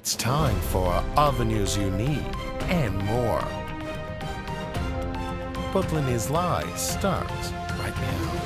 It's time for all the news you need and more. Brookland is Live starts right now.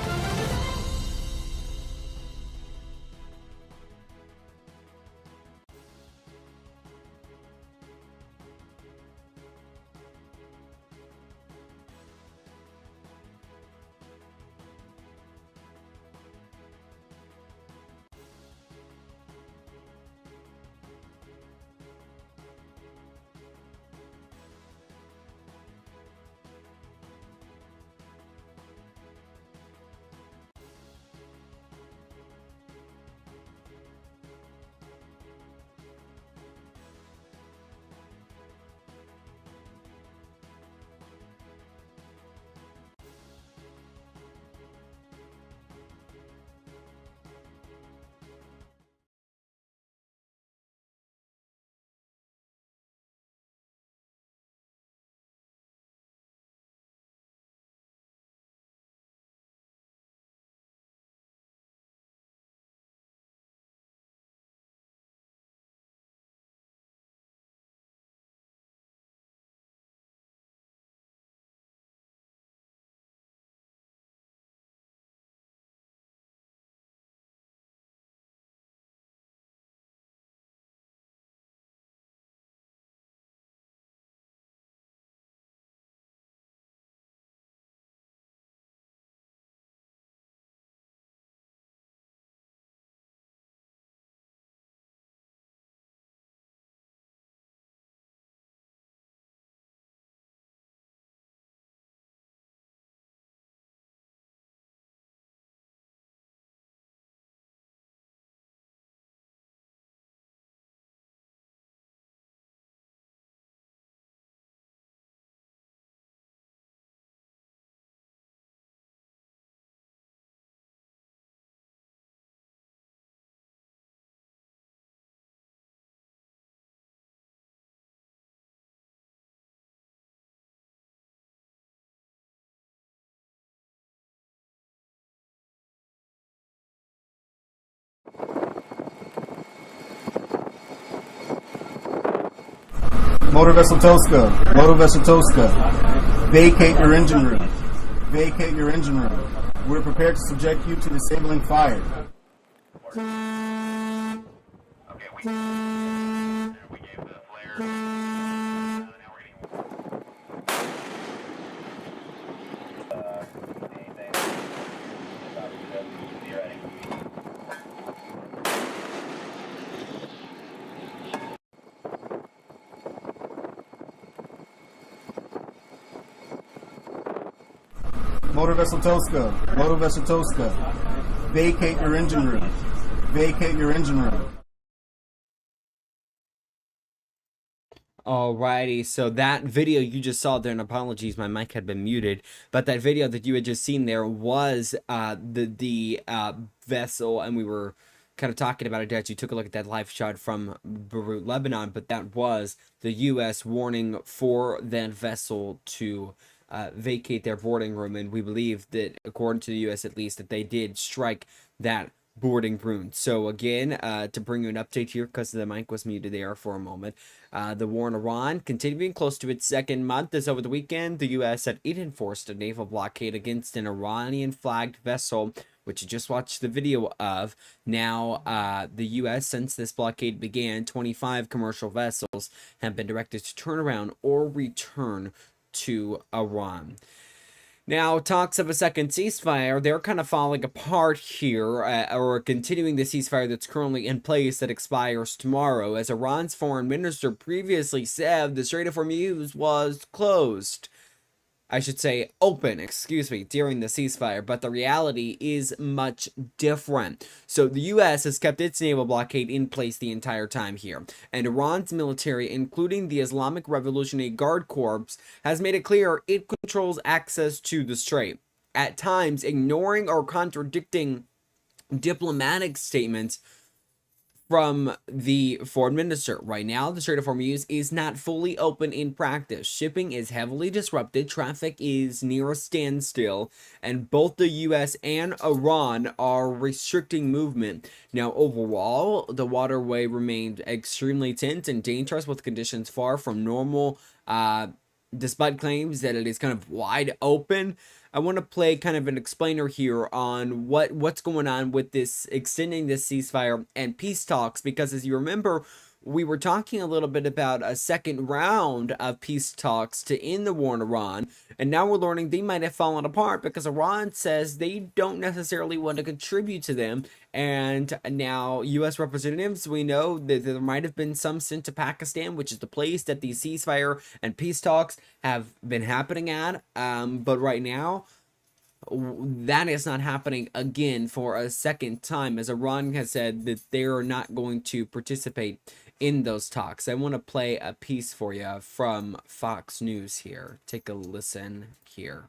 Motor vessel Tosca, vacate your engine room. Vacate your engine room. We're prepared to subject you to disabling fire. Okay, we gave the flare. Now we're getting anything. Be ready. Motor vessel Tosca, vacate your engine room. Vacate your engine room. Alrighty, so that video you just saw there, and apologies, my mic had been muted, but that video that you had just seen there was the vessel, and we were kind of talking about it as you took a look at that live shot from Beirut, Lebanon, but that was the U.S. warning for that vessel to vacate their boarding room, and we believe that, according to the U.S. at least, that they did strike that boarding room. So again, to bring you an update here, because the mic was muted there for a moment, the war in Iran continuing close to its second month, as over the weekend the U.S. said it enforced a naval blockade against an Iranian flagged vessel, which you just watched the video of. Now, the U.S., since this blockade began, 25 commercial vessels have been directed to turn around or return to Iran. Now, talks of a second ceasefire, they're kind of falling apart here, or continuing the ceasefire that's currently in place that expires tomorrow, as Iran's foreign minister previously said the Strait of Hormuz was closed. I should say open, during the ceasefire, but the reality is much different. So the U.S. has kept its naval blockade in place the entire time here, and Iran's military, including the Islamic Revolutionary Guard Corps, has made it clear it controls access to the strait, at times ignoring or contradicting diplomatic statements from the foreign minister. Right now, the Strait of Hormuz is not fully open in practice. Shipping is heavily disrupted, traffic is near a standstill, and both the US and Iran are restricting movement. Now, overall, the waterway remained extremely tense and dangerous with conditions far from normal. Despite claims that it is kind of wide open, I want to play kind of an explainer here on what's going on with this extending this ceasefire and peace talks, because as you remember, we were talking a little bit about a second round of peace talks to end the war in Iran, and now we're learning they might have fallen apart because Iran says they don't necessarily want to contribute to them. And now U.S. representatives, we know that there might have been some sent to Pakistan, which is the place that these ceasefire and peace talks have been happening at. But right now, that is not happening again for a second time, as Iran has said that they are not going to participate in those talks. I want to play a piece for you from Fox News here. Take a listen here.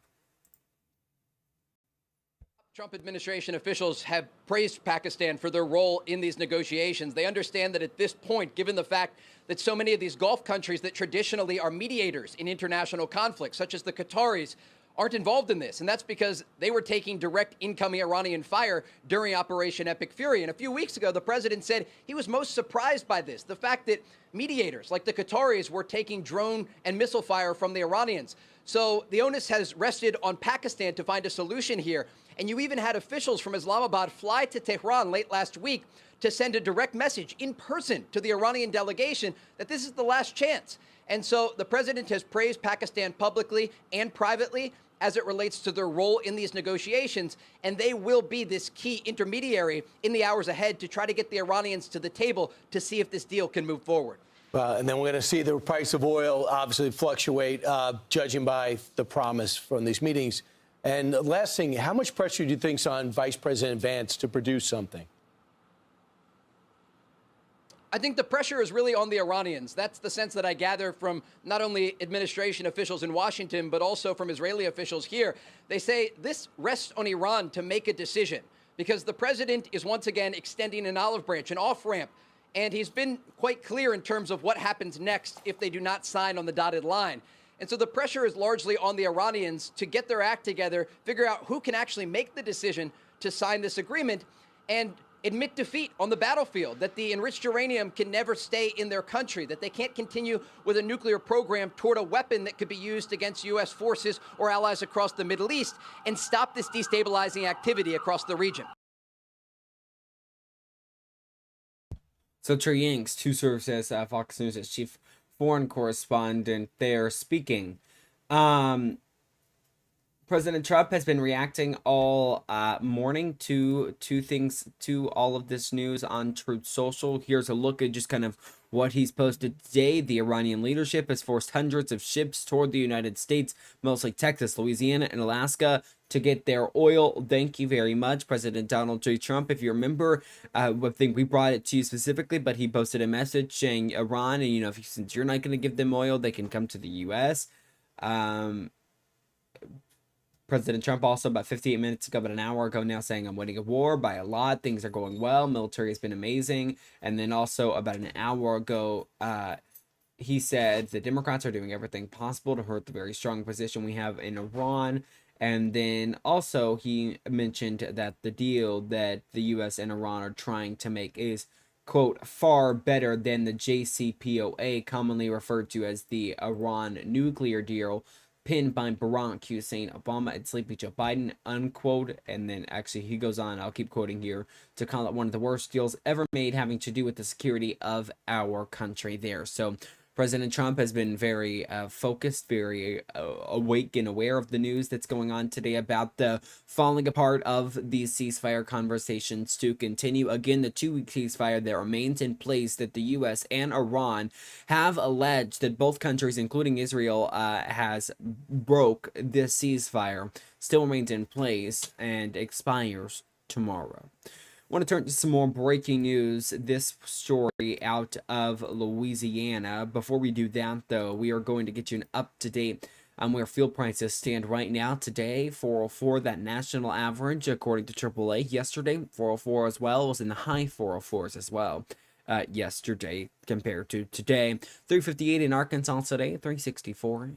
Trump administration officials have praised Pakistan for their role in these negotiations. They understand that at this point, given the fact that so many of these Gulf countries that traditionally are mediators in international conflicts, such as the Qataris, aren't involved in this. And that's because they were taking direct incoming Iranian fire during Operation Epic Fury. And a few weeks ago, the president said he was most surprised by this, the fact that mediators like the Qataris were taking drone and missile fire from the Iranians. So the onus has rested on Pakistan to find a solution here. And you even had officials from Islamabad fly to Tehran late last week to send a direct message in person to the Iranian delegation that this is the last chance. And so the president has praised Pakistan publicly and privately as it relates to their role in these negotiations, and they will be this key intermediary in the hours ahead to try to get the Iranians to the table to see if this deal can move forward. And then we're going to see the price of oil obviously fluctuate, judging by the promise from these meetings. And last thing, how much pressure do you think's on Vice President Vance to produce something? I think the pressure is really on the Iranians. That's the sense that I gather from not only administration officials in Washington, but also from Israeli officials here. They say this rests on Iran to make a decision because the president is once again extending an olive branch, an off-ramp, and he's been quite clear in terms of what happens next if they do not sign on the dotted line. And so the pressure is largely on the Iranians to get their act together, figure out who can actually make the decision to sign this agreement, and admit defeat on the battlefield, that the enriched uranium can never stay in their country, that they can't continue with a nuclear program toward a weapon that could be used against U.S. forces or allies across the Middle East, and stop this destabilizing activity across the region. So Trey Yanks, who serves as Fox News as chief foreign correspondent, there speaking. President Trump has been reacting all morning to all of this news on Truth Social. Here's a look at just kind of what he's posted today. The Iranian leadership has forced hundreds of ships toward the United States, mostly Texas, Louisiana, and Alaska, to get their oil. Thank you very much, President Donald J. Trump. If you remember, I think we brought it to you specifically, but he posted a message saying Iran, and since you're not going to give them oil, they can come to the U.S. President Trump also about 58 minutes ago, about an hour ago now, saying I'm winning a war by a lot. Things are going well. Military has been amazing. And then also about an hour ago, he said the Democrats are doing everything possible to hurt the very strong position we have in Iran. And then also he mentioned that the deal that the U.S. and Iran are trying to make is, quote, far better than the JCPOA, commonly referred to as the Iran nuclear deal, pinned by Barack Hussein Obama and Sleepy Joe Biden, unquote. And then actually he goes on, I'll keep quoting here, to call it one of the worst deals ever made having to do with the security of our country there. So President Trump has been very focused, very awake and aware of the news that's going on today about the falling apart of these ceasefire conversations to continue. Again, the 2-week ceasefire that remains in place that the U.S. and Iran have alleged that both countries, including Israel, has broke this ceasefire, still remains in place and expires tomorrow. I want to turn to some more breaking news. This story out of Louisiana. Before we do that, though, we are going to get you an up-to-date on where fuel prices stand right now. Today, 404, that national average, according to AAA. Yesterday, 404 as well, was in the high 404s as well. yesterday compared to today. 358 in Arkansas today, 364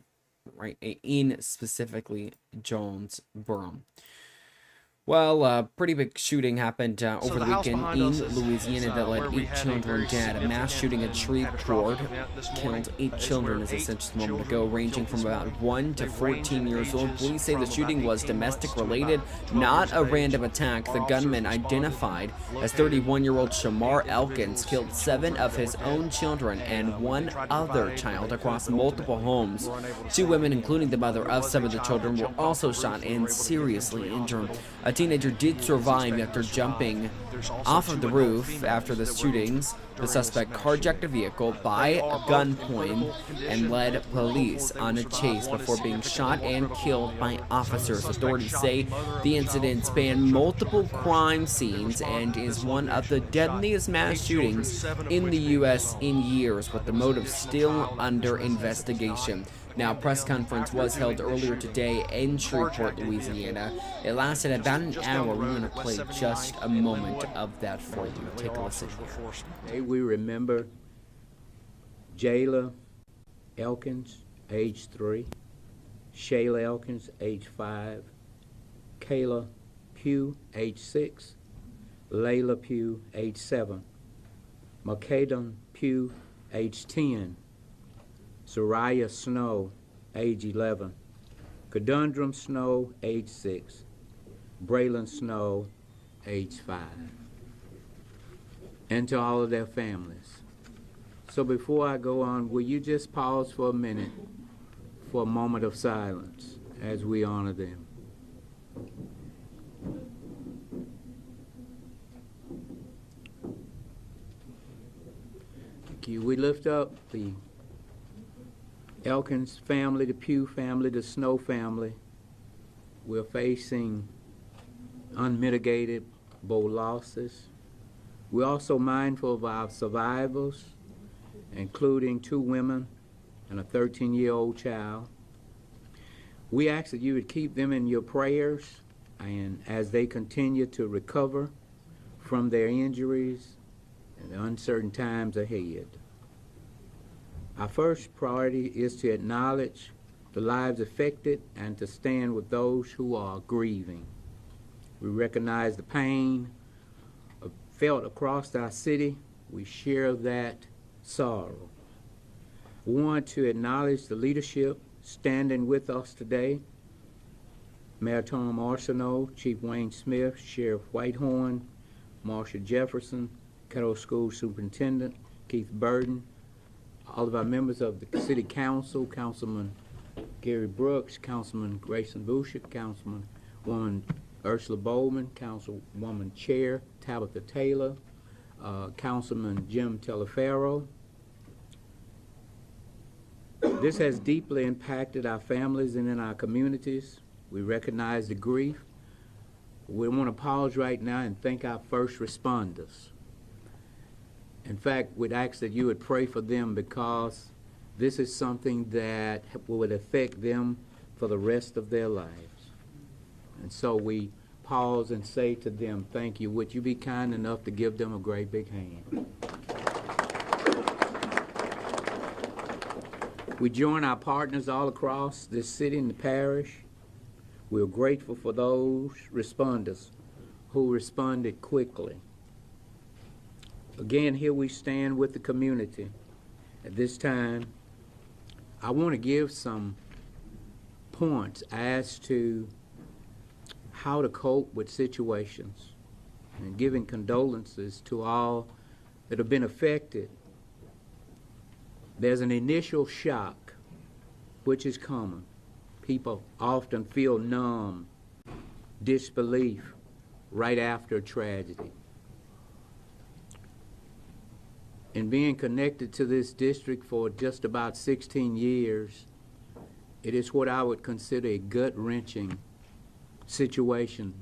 right in specifically Jonesboro. Well, pretty big shooting happened over the weekend in Louisiana that led 8 children dead. A mass shooting at Shreveport killed 8 children, as I said just a moment ago, ranging from about 1 to 14 years old. Police say the shooting was domestic related, not a random attack. The gunman, identified as 31-year-old Shamar Elkins, killed 7 of his own children and 1 other child across multiple homes. 2 women, including the mother of some of the children, were also shot and seriously injured. A teenager did survive after jumping off of the roof after the shootings. The suspect carjacked a vehicle by gunpoint and led police on a chase before being shot and killed by officers. Authorities say the incident spanned multiple crime scenes and is one of the deadliest mass shootings in the U.S. in years, with the motive still under investigation. Now, a press conference was held earlier today in Shreveport, Louisiana. It lasted about an hour. We're going to play just a moment of that for you. Take a listen here. Today we remember Jayla Elkins, age 3, Shayla Elkins, age 5, Kayla Pugh, age 6, Layla Pugh, age 7, Makayden Pugh, age 10, Soraya Snow, age 11, Conundrum Snow, age 6, Braylon Snow, age 5, and to all of their families. So before I go on, will you just pause for a minute for a moment of silence as we honor them? Thank you. We lift up the Elkins family, the Pugh family, the Snow family. We're facing unmitigated losses. We're also mindful of our survivors, including 2 women and a 13-year-old child. We ask that you would keep them in your prayers and as they continue to recover from their injuries and the uncertain times ahead. Our first priority is to acknowledge the lives affected and to stand with those who are grieving. We recognize the pain felt across our city. We share that sorrow. We want to acknowledge the leadership standing with us today. Mayor Tom Arsenault, Chief Wayne Smith, Sheriff Whitehorn, Marshall Jefferson, Caddo School Superintendent Keith Burden, all of our members of the City Council, Councilman Gary Brooks, Councilman Grayson Boucher, Councilwoman Ursula Bowman, Councilwoman Chair Tabitha Taylor, Councilman Jim Teleferro. This has deeply impacted our families and in our communities. We recognize the grief. We want to pause right now and thank our first responders. In fact, we'd ask that you would pray for them because this is something that would affect them for the rest of their lives. And so we pause and say to them, thank you. Would you be kind enough to give them a great big hand? We join our partners all across this city and the parish. We're grateful for those responders who responded quickly. Again, here we stand with the community. At this time, I want to give some points as to how to cope with situations and giving condolences to all that have been affected. There's an initial shock, which is common. People often feel numb, disbelief right after a tragedy. In being connected to this district for just about 16 years, it is what I would consider a gut-wrenching situation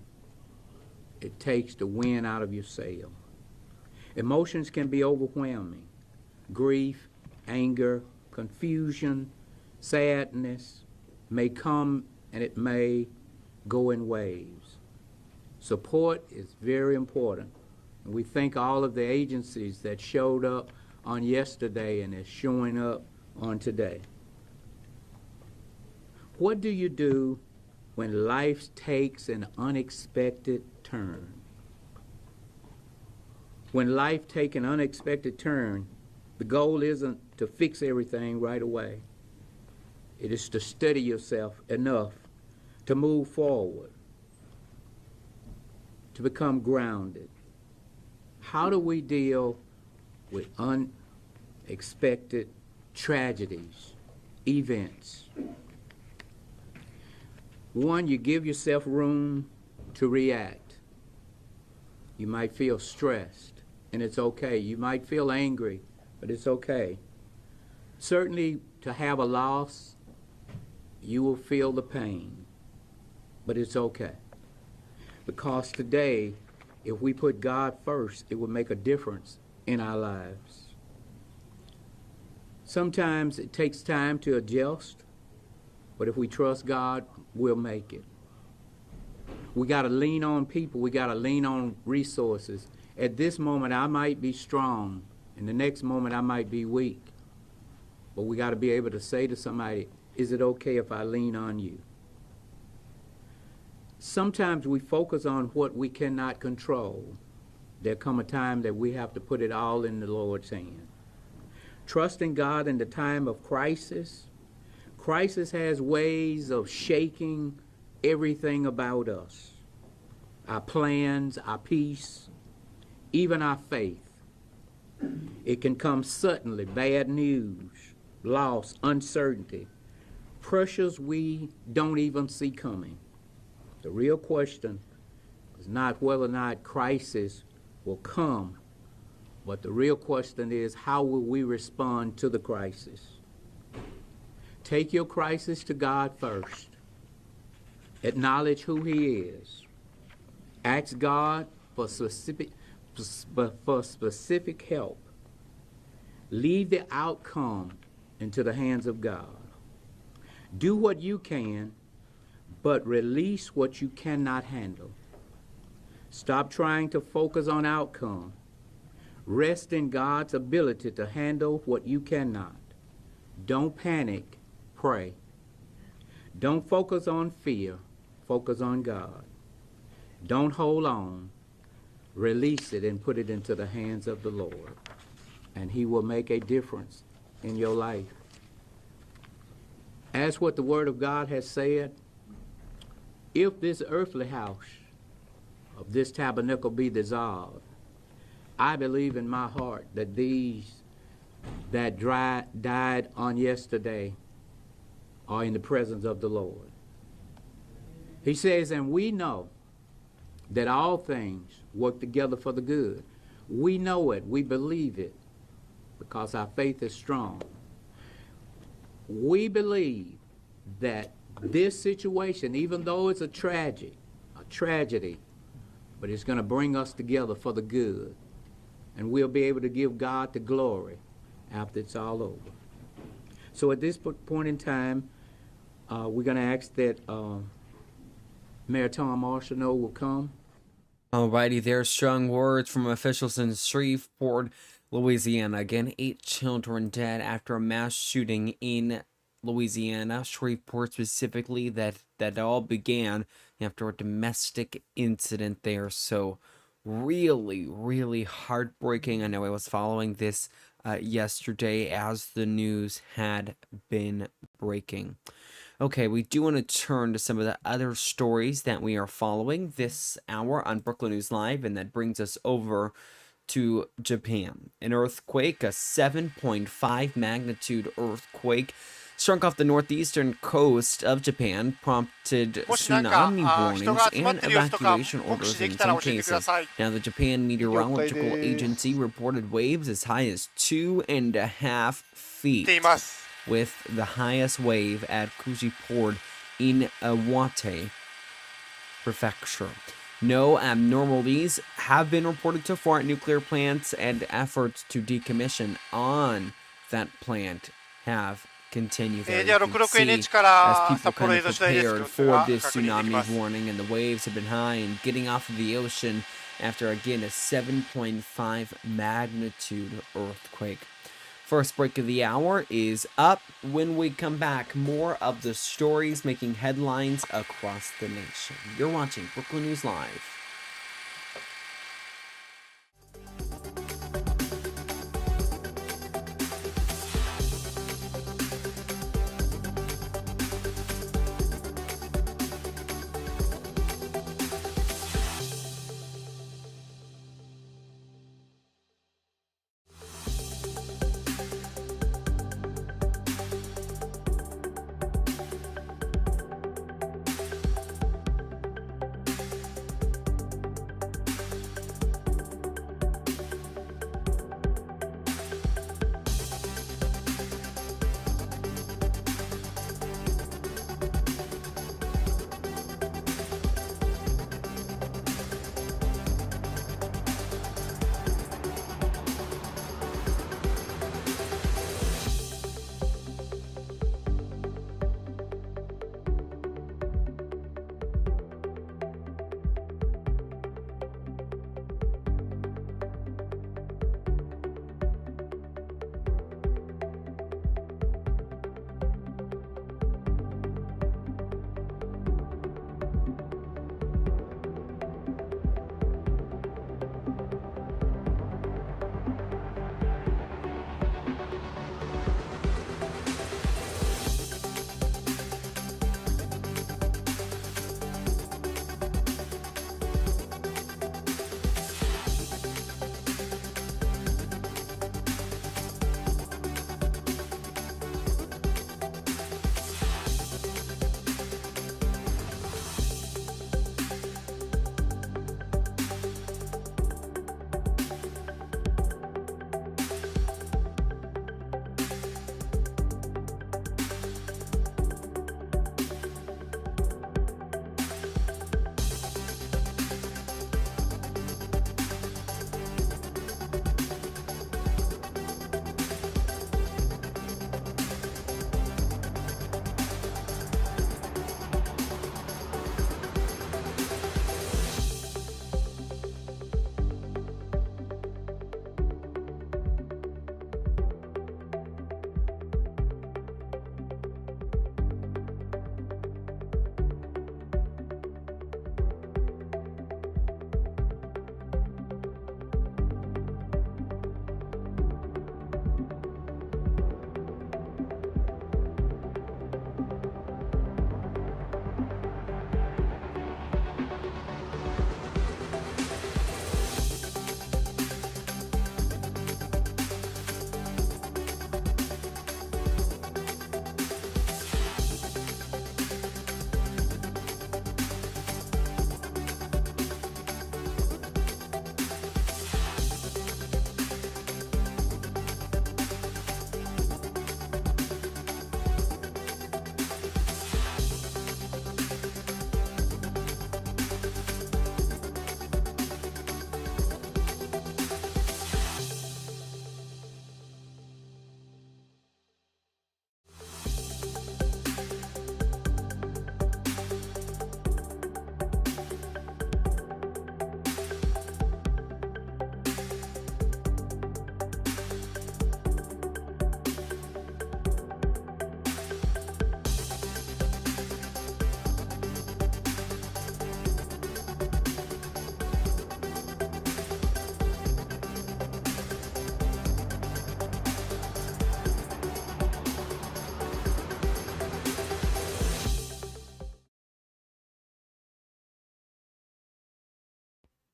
it takes to win out of your sail. Emotions can be overwhelming. Grief, anger, confusion, sadness may come and it may go in waves. Support is very important And we thank all of the agencies that showed up on yesterday and is showing up on today. What do you do when life takes an unexpected turn? When life takes an unexpected turn, the goal isn't to fix everything right away. It is to steady yourself enough to move forward, to become grounded. How do we deal with unexpected tragedies, events? One, you give yourself room to react. You might feel stressed, and it's okay. You might feel angry, but it's okay. Certainly, to have a loss, you will feel the pain, but it's okay. Because today, if we put God first, it will make a difference in our lives. Sometimes it takes time to adjust, but if we trust God, we'll make it. We got to lean on people. We got to lean on resources. At this moment, I might be strong, and the next moment, I might be weak. But we got to be able to say to somebody, is it okay if I lean on you? Sometimes we focus on what we cannot control. There come a time that we have to put it all in the Lord's hand. Trusting God in the time of crisis. Crisis has ways of shaking everything about us. Our plans, our peace, even our faith. It can come suddenly, bad news, loss, uncertainty, pressures we don't even see coming. The real question is not whether or not crisis will come, but the real question is, how will we respond to the crisis? Take your crisis to God first. Acknowledge who He is. Ask God for specific help. Leave the outcome into the hands of God. Do what you can, but release what you cannot handle. Stop trying to focus on outcome. Rest in God's ability to handle what you cannot. Don't panic, pray. Don't focus on fear, focus on God. Don't hold on. Release it and put it into the hands of the Lord, and He will make a difference in your life. As what the Word of God has said, if this earthly house of this tabernacle be dissolved, I believe in my heart that these that died on yesterday are in the presence of the Lord. He says, and we know that all things work together for the good. We know it, we believe it, because our faith is strong. We believe that this situation, even though it's a tragedy, but it's going to bring us together for the good. And we'll be able to give God the glory after it's all over. So at this point in time, we're going to ask that Mayor Tom Arsenault will come. Alrighty, there's strong words from officials in Shreveport, Louisiana. Again, 8 children dead after a mass shooting in Louisiana, Shreveport specifically, that all began after a domestic incident there. So really, really heartbreaking. I know I was following this yesterday as the news had been breaking. Okay, we do want to turn to some of the other stories that we are following this hour on Brookland News Live, and that brings us over to Japan. An earthquake, a 7.5 magnitude earthquake, struck off the northeastern coast of Japan, prompted tsunami warnings and evacuation orders in some cases. Now, the Japan Meteorological Agency reported waves as high as 2.5 feet, with the highest wave at Kuji Port in Iwate Prefecture. No abnormalities have been reported so far at nuclear plants, and efforts to decommission on that plant have continue there. じゃあ You can 66 see 日か as ら people 札幌 kind へ of 移動したいです prepared 状況 for が this 確認できま tsunami す。 warning, and the waves have been high and getting off of the ocean after again a 7.5 magnitude earthquake. First break of the hour is up. When we come back, more of the stories making headlines across the nation. You're watching Brooklyn News Live.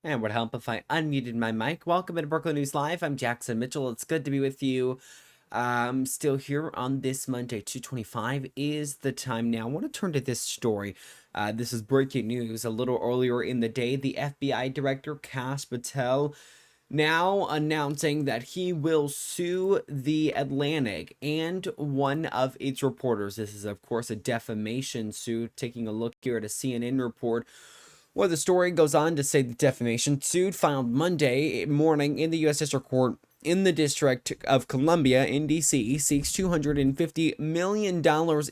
And would help if I unmuted my mic. Welcome to Brooklyn News Live. I'm Jackson Mitchell. It's good to be with you. Still here on this Monday, 2:25 is the time now. I want to turn to this story. This is breaking news. A little earlier in the day, the FBI Director, Kash Patel, now announcing that he will sue The Atlantic and one of its reporters. This is, of course, a defamation suit. Taking a look here at a CNN report, where the story goes on to say the defamation suit filed Monday morning in the U.S. District Court in the District of Columbia in DC seeks $250 million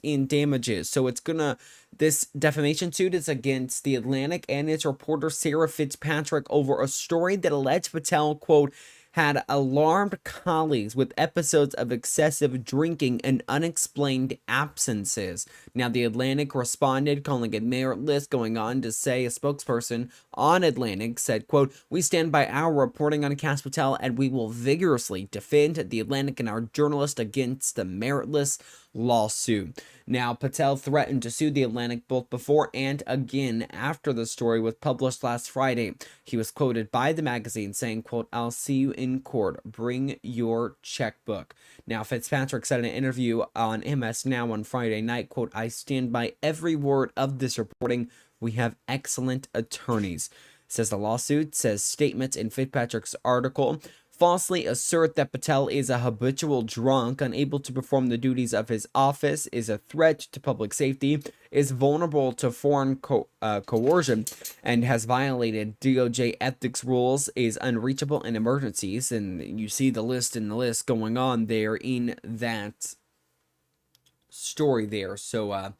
in damages. So it's gonna, this defamation suit is against The Atlantic and its reporter Sarah Fitzpatrick over a story that alleged Patel, quote, had alarmed colleagues with episodes of excessive drinking and unexplained absences. Now, The Atlantic responded, calling it meritless, going on to say a spokesperson on Atlantic said, quote, "We stand by our reporting on Cass Patel and we will vigorously defend The Atlantic and our journalist against the meritless lawsuit." Now, Patel threatened to sue The Atlantic both before and again after the story was published last Friday. He was quoted by the magazine saying, quote, "I'll see you in court. Bring your checkbook." Now, Fitzpatrick said in an interview on MS Now on Friday night, quote, "I stand by every word of this reporting. We have excellent attorneys." Says the lawsuit, says statements in Fitzpatrick's article falsely assert that Patel is a habitual drunk, unable to perform the duties of his office, is a threat to public safety, is vulnerable to foreign coercion, and has violated DOJ ethics rules, is unreachable in emergencies. And you see the list going on there in that story there. So, a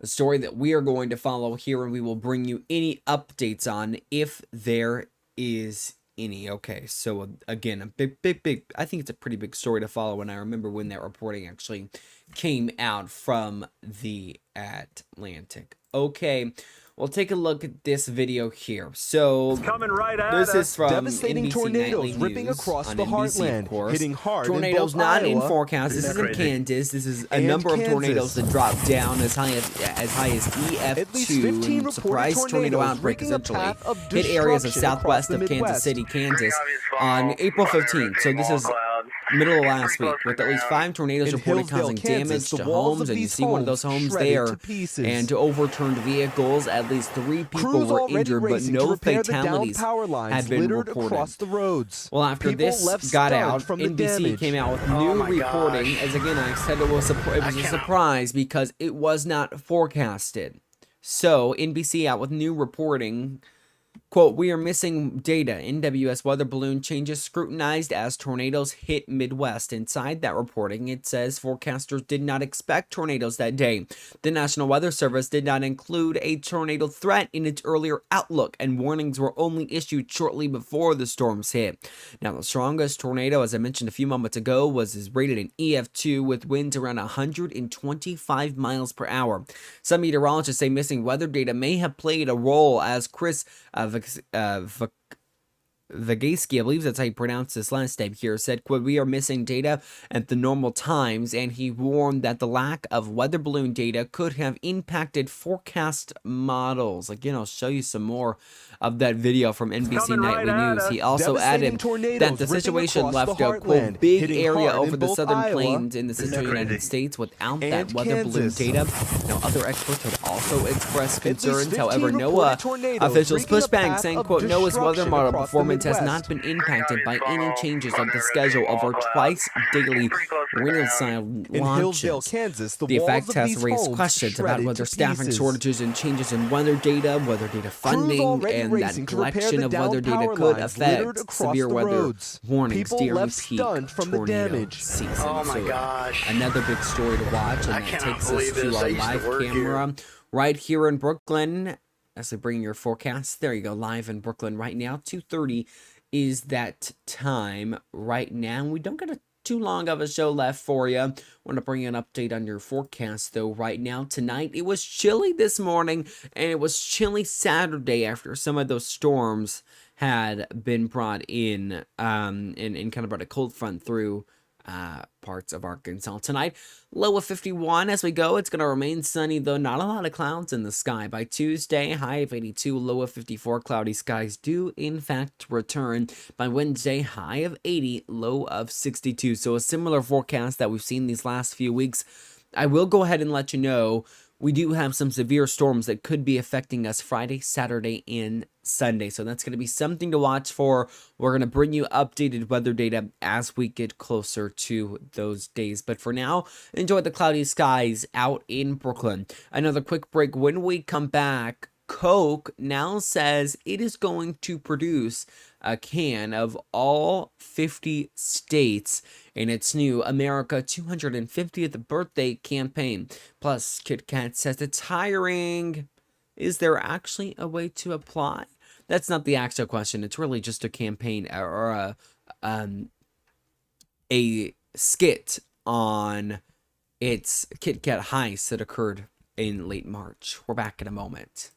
story that we are going to follow here, and we will bring you any updates on if there is any. Okay, so again, a big, I think it's a pretty big story to follow, and I remember when that reporting actually came out from The Atlantic. Okay, we'll take a look at this video here. So coming right at this us. is from Devastating NBC tornadoes Nightly ripping News across on the NBC, heartland, of course. hitting hard in Tornadoes both not in Iowa forecast. This is in crazy? Kansas. This is a And number of Kansas. tornadoes that drop down as high as At least 15 15 and surprise reported tornado tornadoes outbreak wreaking a essentially path of hit areas of destruction southwest across of the Kansas Midwest. City, Kansas on April 15th. So this is middle of last week, with at least 5 tornadoes In reported Hillsdale, causing Kansas, damage the to walls homes, of and you these see one of those homes homes shredded there, to pieces. and to overturned vehicles. At least 3 people Crews were already injured, but racing to no repair the downed fatalities power lines had been littered reported. across the roads. Well, after People this left got stunned out, from the NBC damage. came out with new reporting. As again, I said it was a surprise because it was not forecasted. So NBC out with new reporting. Quote, "We are missing data. NWS weather balloon changes scrutinized as tornadoes hit Midwest." Inside that reporting, it says forecasters did not expect tornadoes that day. The National Weather Service did not include a tornado threat in its earlier outlook, and warnings were only issued shortly before the storms hit. Now, the strongest tornado, as I mentioned a few moments ago, is rated an EF2 with winds around 125 miles per hour. Some meteorologists say missing weather data may have played a role, as Chris Vagaski, I believe that's how you pronounce this last name here, said, quote, "We are missing data at the normal times," and he warned that the lack of weather balloon data could have impacted forecast models. Again, I'll show you some more of that video from NBC coming Nightly right at News. us. He also Devastating added tornadoes that the ripping situation across left the a, quote, heartland, big hitting area hard in over the both southern Iowa plains in the central United States without that and weather balloon Kansas. data. Now, other experts had also expressed At least concerns. 15 However, reported NOAA tornadoes officials wreaking a pushed back, path saying, of quote, "NOAA's weather destruction model across the performance has Midwest. not been impacted by any changes of the schedule of our twice daily Renaissance In Hillsdale, launches." Kansas, the The walls effect of has these raised homes questions about shredded whether to staffing pieces. shortages and changes in weather data funding, already and that racing to repair collection the of weather downed data power could lines littered affect across severe the weather roads. warnings People during left peak stunned from the tornado damage. season. Oh my So gosh. another big story to watch, and I that cannot takes us believe to this. I our used to live work camera right here in Brookland. As I bring your forecast, there you go, live in Brooklyn right now. 2:30 is that time right now. We don't get too long of a show left for you. Want to bring you an update on your forecast though right now. Tonight it was chilly this morning, and it was chilly Saturday after some of those storms had been brought in and kind of brought a cold front through parts of Arkansas tonight. Low of 51 as we go. It's going to remain sunny, though. Not a lot of clouds in the sky. By Tuesday, high of 82, low of 54. Cloudy skies do, in fact, return. By Wednesday, high of 80, low of 62. So a similar forecast that we've seen these last few weeks. I will go ahead and let you know we do have some severe storms that could be affecting us Friday, Saturday, and Sunday. So that's going to be something to watch for. We're going to bring you updated weather data as we get closer to those days. But for now, enjoy the cloudy skies out in Brooklyn. Another quick break. When we come back, Coke now says it is going to produce a can of all 50 states in its new America 250th birthday campaign. Plus, Kit Kat says it's hiring. Is there actually a way to apply? That's not the actual question. It's really just a campaign or a skit on its Kit Kat heist that occurred in late March. We're back in a moment.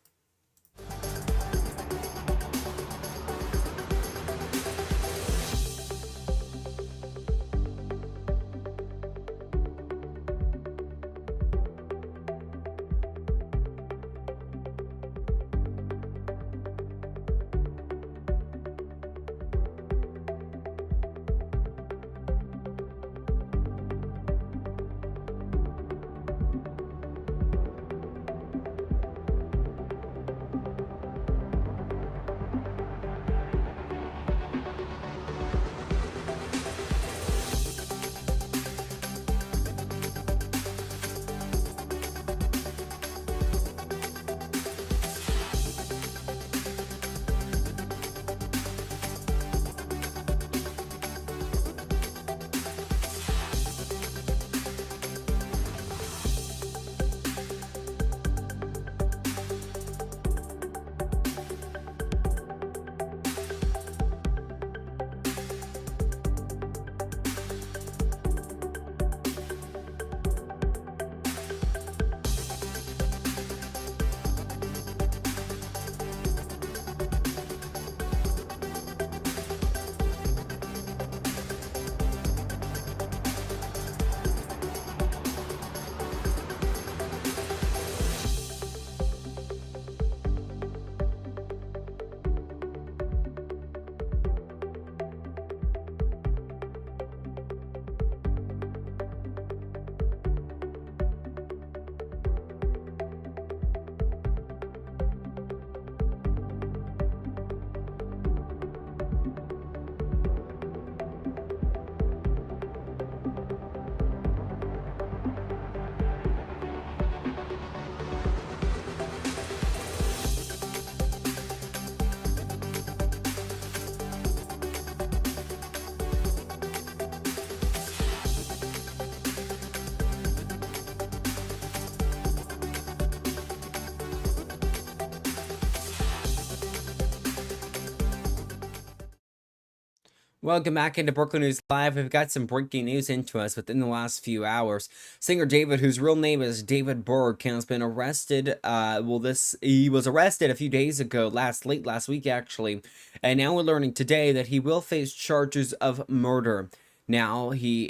Welcome back into Brooklyn News Live. We've got some breaking news into us within the last few hours. Singer David, whose real name is David Berg, has been arrested. He was arrested a few days ago, late last week actually, and now we're learning today that he will face charges of murder. Now, he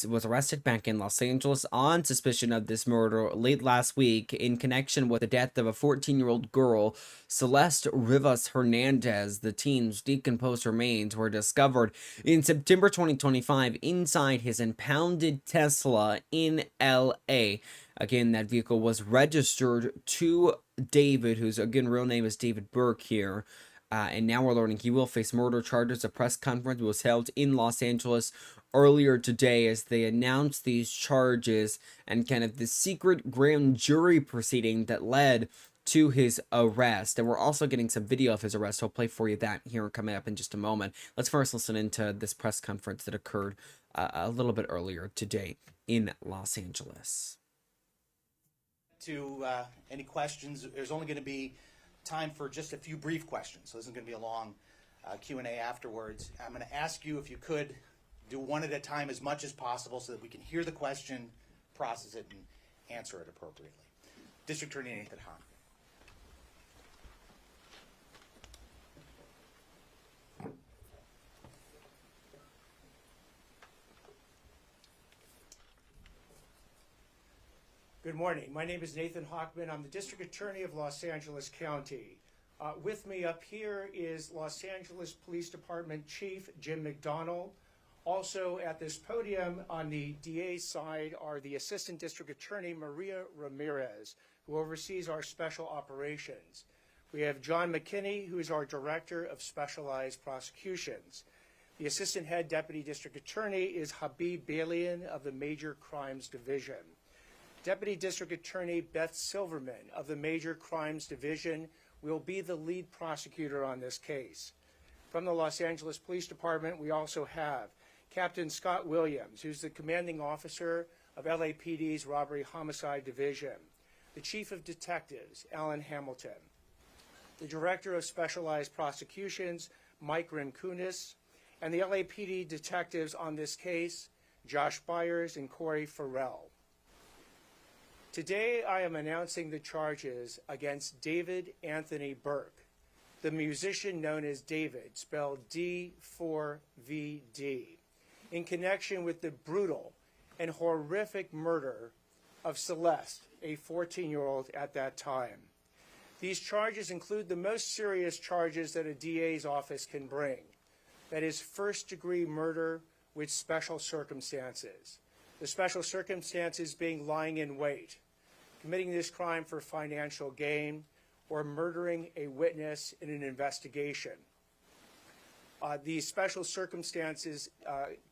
was arrested back in Los Angeles on suspicion of this murder late last week in connection with the death of a 14-year-old girl, Celeste Rivas Hernandez. The teen's decomposed remains were discovered in September 2025 inside his impounded Tesla in LA. Again, that vehicle was registered to David, whose, again, real name is David Burke here. And now we're learning he will face murder charges. A press conference was held in Los Angeles earlier today as they announced these charges and kind of the secret grand jury proceeding that led to his arrest. And we're also getting some video of his arrest. I'll play for you that here coming up in just a moment. Let's first listen into this press conference that occurred a little bit earlier today in Los Angeles. To any questions, there's only going to be time for just a few brief questions. So this isn't going to be a long Q&A afterwards. I'm going to ask you if you could do one at a time as much as possible so that we can hear the question, process it, and answer it appropriately. District Attorney Nathan Hahn. Good morning. My name is Nathan Hochman. I'm the District Attorney of Los Angeles County. With me up here is Los Angeles Police Department Chief Jim McDonald. Also at this podium on the DA's side are the Assistant District Attorney Maria Ramirez, who oversees our special operations. We have John McKinney, who is our Director of Specialized Prosecutions. The Assistant Head Deputy District Attorney is Habib Balian of the Major Crimes Division. Deputy District Attorney Beth Silverman of the Major Crimes Division will be the lead prosecutor on this case. From the Los Angeles Police Department, we also have Captain Scott Williams, who's the commanding officer of LAPD's Robbery Homicide Division, the Chief of Detectives, Alan Hamilton, the Director of Specialized Prosecutions, Mike Rimkunis, and the LAPD detectives on this case, Josh Byers and Corey Farrell. Today, I am announcing the charges against David Anthony Burke, the musician known as David, spelled D4VD, in connection with the brutal and horrific murder of Celeste, a 14-year-old at that time. These charges include the most serious charges that a DA's office can bring. That is first-degree murder with special circumstances. The special circumstances being lying in wait, committing this crime for financial gain, or murdering a witness in an investigation. These special circumstances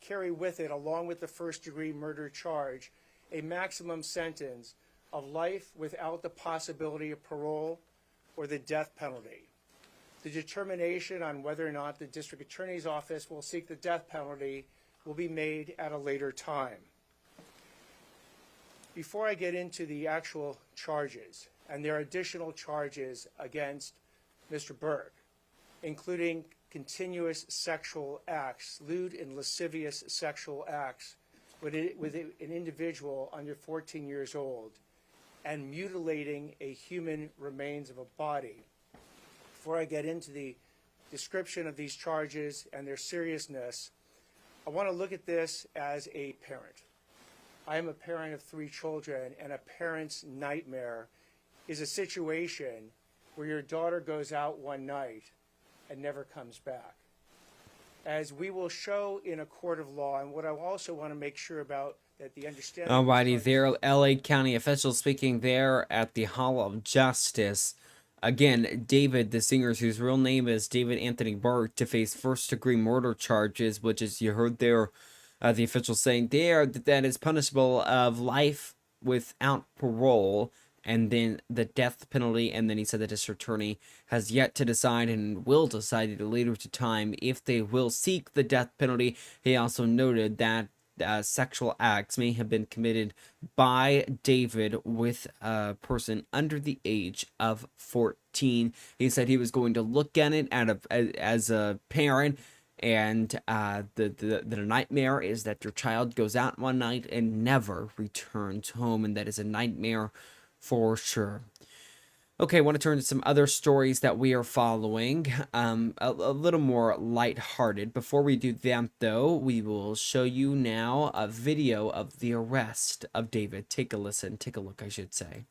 carry with it, along with the first-degree murder charge, a maximum sentence of life without the possibility of parole or the death penalty. The determination on whether or not the district attorney's office will seek the death penalty will be made at a later time. Before I get into the actual charges, and there are additional charges against Mr. Burke, including continuous sexual acts, lewd and lascivious sexual acts with an individual under 14 years old, and mutilating a human remains of a body. Before I get into the description of these charges and their seriousness, I want to look at this as a parent. I am a parent of 3 children, and a parent's nightmare is a situation where your daughter goes out one night and never comes back. As we will show in a court of law, and what I also want to make sure about that the understanding. Alrighty, there, LA County officials speaking there at the Hall of Justice. Again, David, the singer, whose real name is David Anthony Burke, to face first-degree murder charges, which, as you heard there, the officials saying there that is punishable of life without parole, and then the death penalty. And then he said that his attorney has yet to decide and will decide at a later time if they will seek the death penalty. He also noted that sexual acts may have been committed by David with a person under the age of 14. He said he was going to look at it as a parent, and the nightmare is that your child goes out one night and never returns home, and that is a nightmare for sure. Okay, I want to turn to some other stories that we are following, a little more lighthearted. Before we do that, though, we will show you now a video of the arrest of David. Take a listen, take a look, I should say.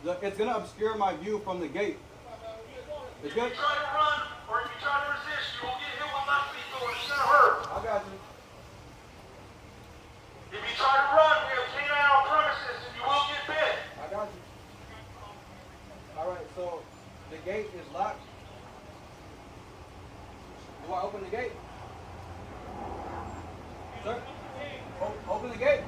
Look, it's going to obscure my view from the gate. It's good? If you try to run or if you try to resist, you will get hit with left feet or it's gonna hurt. I got you. If you try to run, we have canine on premises and you will get bit. I got you. All right, so the gate is locked. Do I open the gate? Sir? Open the gate.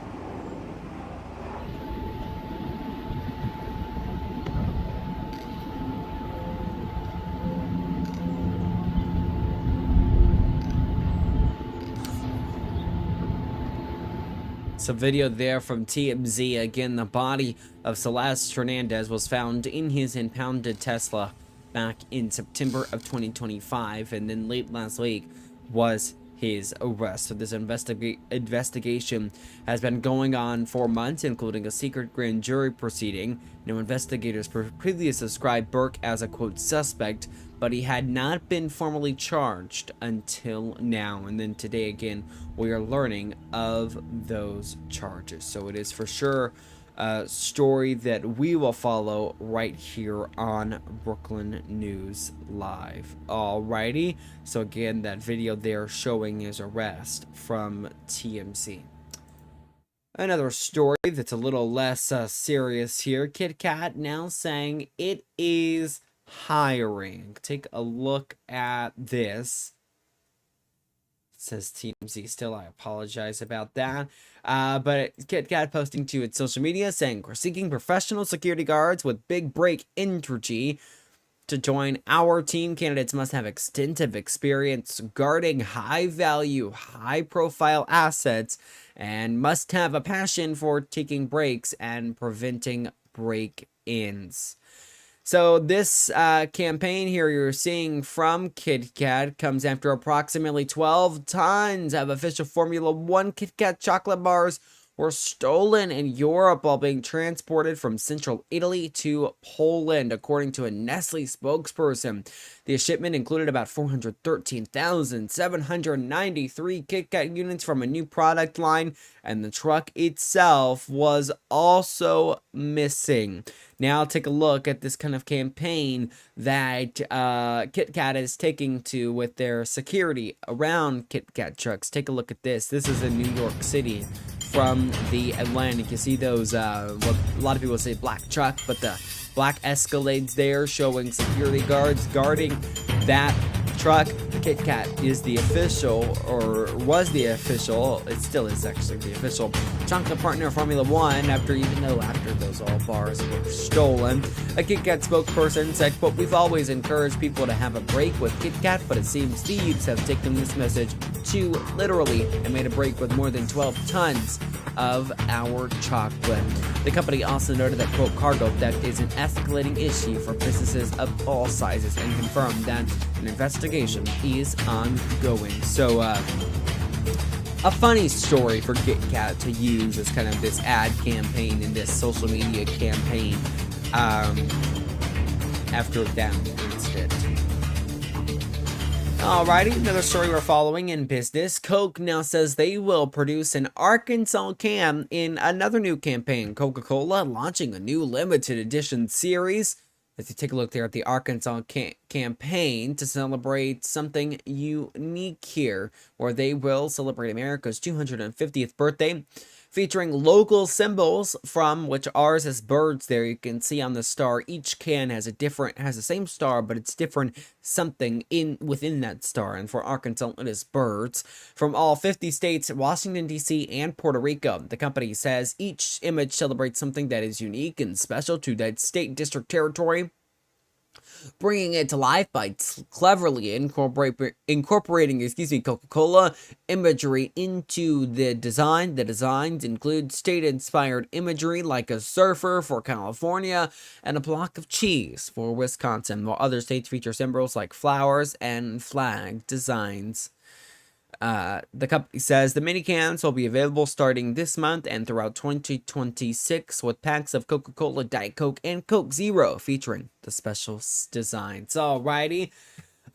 Some video there from TMZ. Again, the body of Celeste Hernandez was found in his impounded Tesla back in September of 2025, and then late last week was his arrest. So this investigation has been going on for months, including a secret grand jury proceeding. Investigators previously described Burke as a, quote, suspect, but he had not been formally charged until now. And then today, again, we are learning of those charges. So it is for sure a story that we will follow right here on Brookland News Live. Alrighty, so again, that video there showing his arrest from TMZ. Another story that's a little less serious here. Kit Kat now saying it is hiring. Take a look at this. says TMZ still. I apologize about that. But Kit Kat posting to its social media saying, "We're seeking professional security guards with big break energy. To join our team, candidates must have extensive experience guarding high-value, high-profile assets and must have a passion for taking breaks and preventing break-ins." So this campaign here you're seeing from Kit Kat comes after approximately 12 tons of official Formula One Kit Kat chocolate bars were stolen in Europe while being transported from central Italy to Poland, according to a Nestle spokesperson. The shipment included about 413,793 Kit Kat units from a new product line, and the truck itself was also missing. Now take a look at this kind of campaign that Kit Kat is taking to with their security around Kit Kat trucks. Take a look at this. This is in New York City. From the Atlantic, you see those, what a lot of people say black truck, but the black Escalades there showing security guards guarding that truck. Kit Kat is the official, or was the official, it still is actually the official chocolate partner of Formula One, even though those all bars were stolen. A Kit Kat spokesperson said, quote, "We've always encouraged people to have a break with Kit Kat, but it seems thieves have taken this message too literally and made a break with more than 12 tons of our chocolate." The company also noted that, quote, "Cargo theft is an escalating issue for businesses of all sizes," and confirmed that an investigation is ongoing. So, a funny story for Kit Kat to use as kind of this ad campaign and this social media campaign after that incident. Alrighty, another story we're following in business. Coke now says they will produce an Arkansas can in another new campaign. Coca-Cola launching a new limited edition series. As you take a look there at the Arkansas campaign to celebrate something unique here, where they will celebrate America's 250th birthday, featuring local symbols, from which ours is birds there. You can see on the star, each can has the same star, but it's different something within that star. And for Arkansas, it is birds from all 50 states, Washington, D.C., and Puerto Rico. The company says each image celebrates something that is unique and special to that state, district, territory, bringing it to life by cleverly incorporating Coca-Cola imagery into the design. The designs include state-inspired imagery like a surfer for California and a block of cheese for Wisconsin, while other states feature symbols like flowers and flag designs. The company says the mini cans will be available starting this month and throughout 2026, with packs of Coca-Cola, Diet Coke, and Coke Zero featuring the special designs. Alrighty,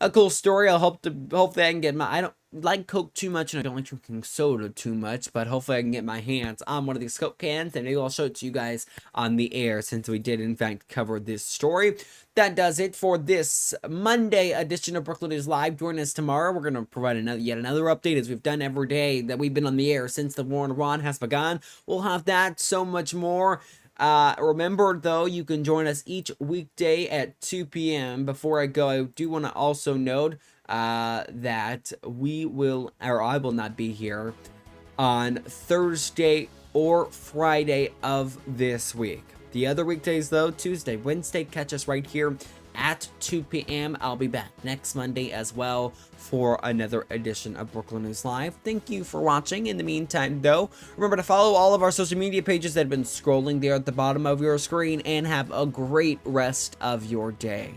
a cool story. Hopefully I can get I don't like Coke too much, and I don't like drinking soda too much, but hopefully I can get my hands on one of these Coke cans, and maybe I'll show it to you guys on the air, since we did in fact cover this story. That does it for this Monday edition of Brookland News Live. Join us tomorrow. We're going to provide yet another update, as we've done every day that we've been on the air since the war in Iran has begun. We'll have that, so much more. Remember, though, you can join us each weekday at 2 p.m. Before I go, I do want to also note that I will not be here on Thursday or Friday of this week. The other weekdays, though, Tuesday, Wednesday, catch us right here at 2 p.m. I'll be back next Monday as well for another edition of Brookland News Live. Thank you for watching. In the meantime, though, remember to follow all of our social media pages that have been scrolling there at the bottom of your screen, and have a great rest of your day.